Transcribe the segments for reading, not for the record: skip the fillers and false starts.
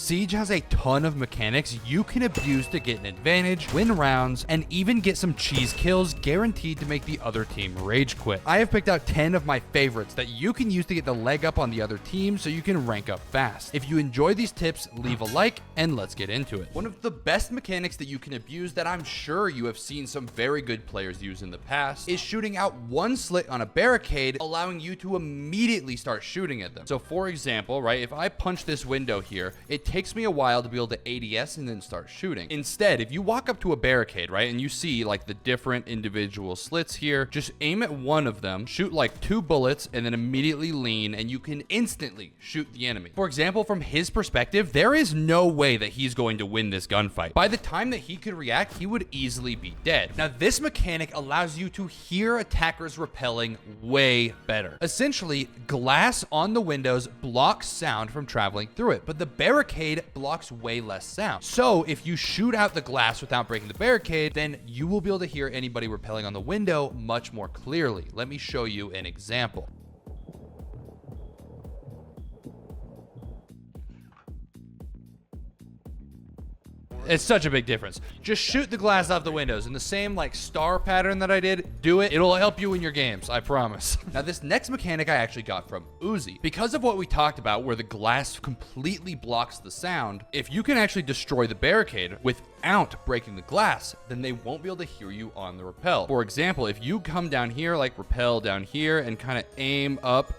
Siege has a ton of mechanics you can abuse to get an advantage, win rounds, and even get some cheese kills guaranteed to make the other team rage quit. I have picked out 10 of my favorites that you can use to get the leg up on the other team so you can rank up fast. If you enjoy these tips, leave a like and let's get into it. One of the best mechanics that you can abuse that I'm sure you have seen some very good players use in the past is shooting out one slit on a barricade, allowing you to immediately start shooting at them. So for example, right, if I punch this window here, it takes me a while to be able to ADS and then start shooting. Instead, if you walk up to a barricade, right, and you see like the different individual slits here, just aim at one of them, shoot like 2 bullets, and then immediately lean, and you can instantly shoot the enemy. For example, from his perspective, there is no way that he's going to win this gunfight. By the time that he could react, he would easily be dead. Now, this mechanic allows you to hear attackers repelling way better. Essentially, glass on the windows blocks sound from traveling through it, but the barricade blocks way less sound. So if you shoot out the glass without breaking the barricade, then you will be able to hear anybody repelling on the window much more clearly. Let me show you an example. It's such a big difference. Just shoot the glass off the windows in the same like star pattern that I did. Do it. It'll help you in your games. I promise. Now, this next mechanic I actually got from Uzi. Because of what we talked about where the glass completely blocks the sound, if you can actually destroy the barricade without breaking the glass, then they won't be able to hear you on the rappel. For example, if you come down here, like rappel down here and kind of aim up,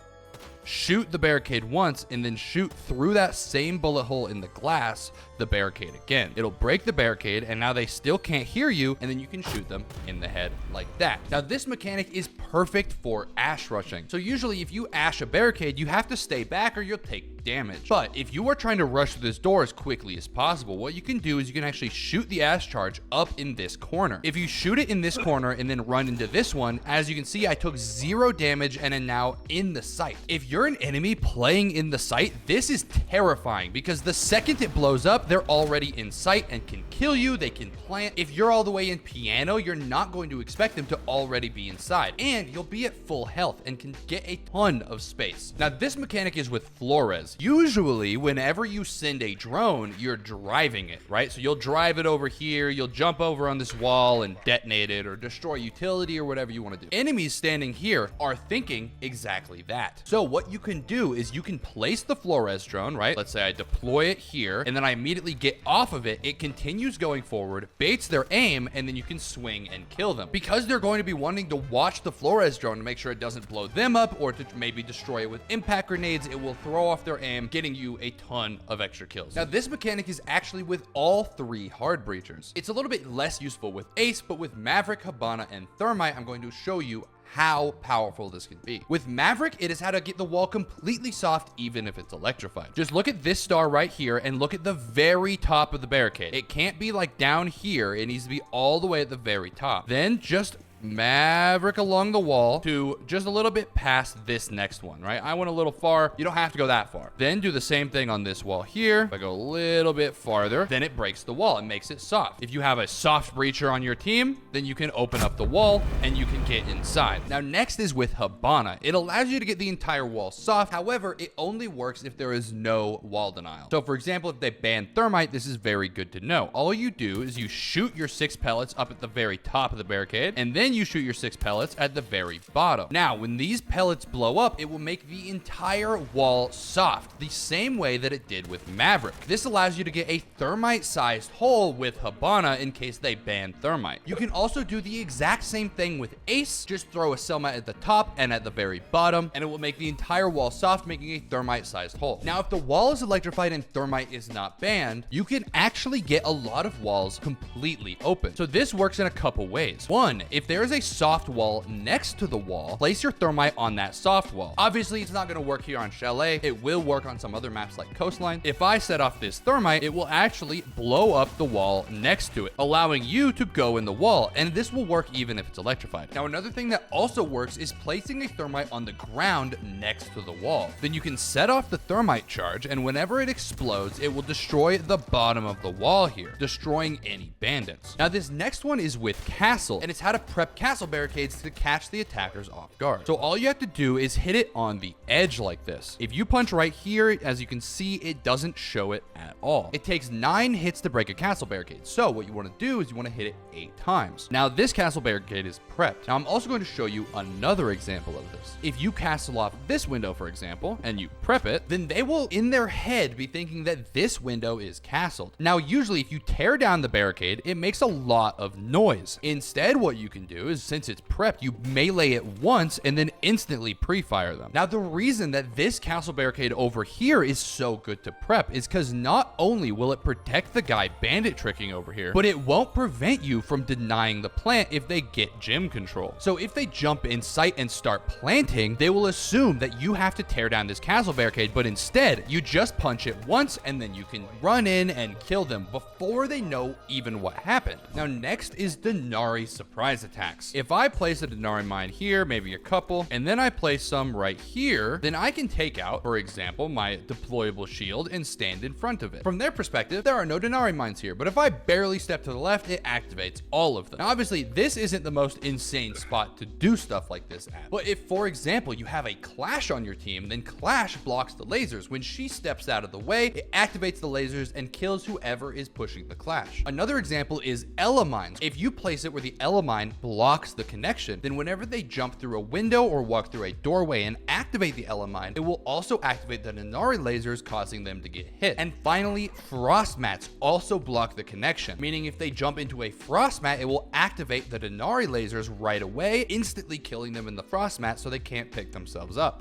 shoot the barricade once, and then shoot through that same bullet hole in the glass, the barricade again. It'll break the barricade, and now they still can't hear you, and then you can shoot them in the head like that. Now, this mechanic is perfect for ash rushing. So usually if you ash a barricade, you have to stay back or you'll take damage. But if you are trying to rush through this door as quickly as possible, what you can do is you can actually shoot the ash charge up in this corner. If you shoot it in this corner and then run into this one, as you can see, I took 0 damage and am now in the sight. If you're an enemy playing in the sight, this is terrifying because the second it blows up, they're already in sight and can kill you. They can plant. If you're all the way in piano, you're not going to expect them to already be inside, and you'll be at full health and can get a ton of space. Now, this mechanic is with flores. Usually, whenever you send a drone, you're driving it, right? So you'll drive it over here, you'll jump over on this wall and detonate it or destroy utility or whatever you want to do. Enemies standing here are thinking exactly that. So what you can do is you can place the flores drone, right? Let's say I deploy it here, and then I immediately get off of it. It continues going forward, baits their aim, and then you can swing and kill them. Because they're going to be wanting to watch the flores drone to make sure it doesn't blow them up or to maybe destroy it with impact grenades, it will throw off their aim, getting you a ton of extra kills. Now, this mechanic is actually with all 3 hard breachers. It's a little bit less useful with Ace, but with Maverick, Hibana, and Thermite, I'm going to show you how powerful this can be. With Maverick, it is how to get the wall completely soft even if it's electrified. Just look at this star right here and look at the very top of the barricade. It can't be like down here. It needs to be all the way at the very top. Then just Maverick along the wall to just a little bit past this next one, right? I went a little far. You don't have to go that far. Then do the same thing on this wall here. If I go a little bit farther, then it breaks the wall and makes it soft. If you have a soft breacher on your team, then you can open up the wall and you can get inside. Now, next is with Hibana. It allows you to get the entire wall soft. However, it only works if there is no wall denial. So for example, if they ban Thermite, this is very good to know. All you do is you shoot your 6 pellets up at the very top of the barricade, and then you shoot your 6 pellets at the very bottom. Now, when these pellets blow up, it will make the entire wall soft, the same way that it did with Maverick. This allows you to get a Thermite-sized hole with Hibana in case they ban Thermite. You can also do the exact same thing with Ace. Just throw a cell mat at the top and at the very bottom, and it will make the entire wall soft, making a Thermite-sized hole. Now, if the wall is electrified and Thermite is not banned, you can actually get a lot of walls completely open. So this works in a couple ways. One, if there is a soft wall next to the wall, place your Thermite on that soft wall. Obviously, it's not going to work here on Chalet. It will work on some other maps like Coastline. If I set off this Thermite, it will actually blow up the wall next to it, allowing you to go in the wall, and this will work even if it's electrified. Now, Now, another thing that also works is placing a thermite on the ground next to the wall. Then you can set off the thermite charge, and whenever it explodes, it will destroy the bottom of the wall here, destroying any bandits. Now, this next one is with castle, and it's how to prep castle barricades to catch the attackers off guard. So all you have to do is hit it on the edge like this. If you punch right here, as you can see, it doesn't show it at all. It takes 9 hits to break a castle barricade. So what you want to do is you want to hit it 8 times. Now, this castle barricade is prepped. Now, I'm also going to show you another example of this. If you castle off this window, for example, and you prep it, then they will in their head be thinking that this window is castled. Now, usually if you tear down the barricade, it makes a lot of noise. Instead, what you can do is, since it's prepped, you melee it once and then instantly pre-fire them. Now, the reason that this castle barricade over here is so good to prep is because not only will it protect the guy bandit tricking over here, but it won't prevent you from denying the plant if they get gym control. So if they jump in sight and start planting, they will assume that you have to tear down this castle barricade, but instead you just punch it once and then you can run in and kill them before they know even what happened. Now, next is Denari surprise attacks. If I place a Denari mine here, maybe a couple, and then I place some right here, then I can take out, for example, my deployable shield and stand in front of it. From their perspective, there are no Denari mines here, but if I barely step to the left, it activates all of them. Now, obviously, this isn't the most insane spot to do stuff like this at, but if, for example, you have a Clash on your team, then Clash blocks the lasers. When she steps out of the way, it activates the lasers and kills whoever is pushing the Clash. Another example is Ella mines. If you place it where the Ella mine blocks the connection, then whenever they jump through a window or walk through a doorway and activate the Ella mine, it will also activate the Denari lasers, causing them to get hit. And finally, frost mats also block the connection, meaning if they jump into a frost mat, it will activate the Denari lasers right away, instantly killing them in the frost mat so they can't pick themselves up.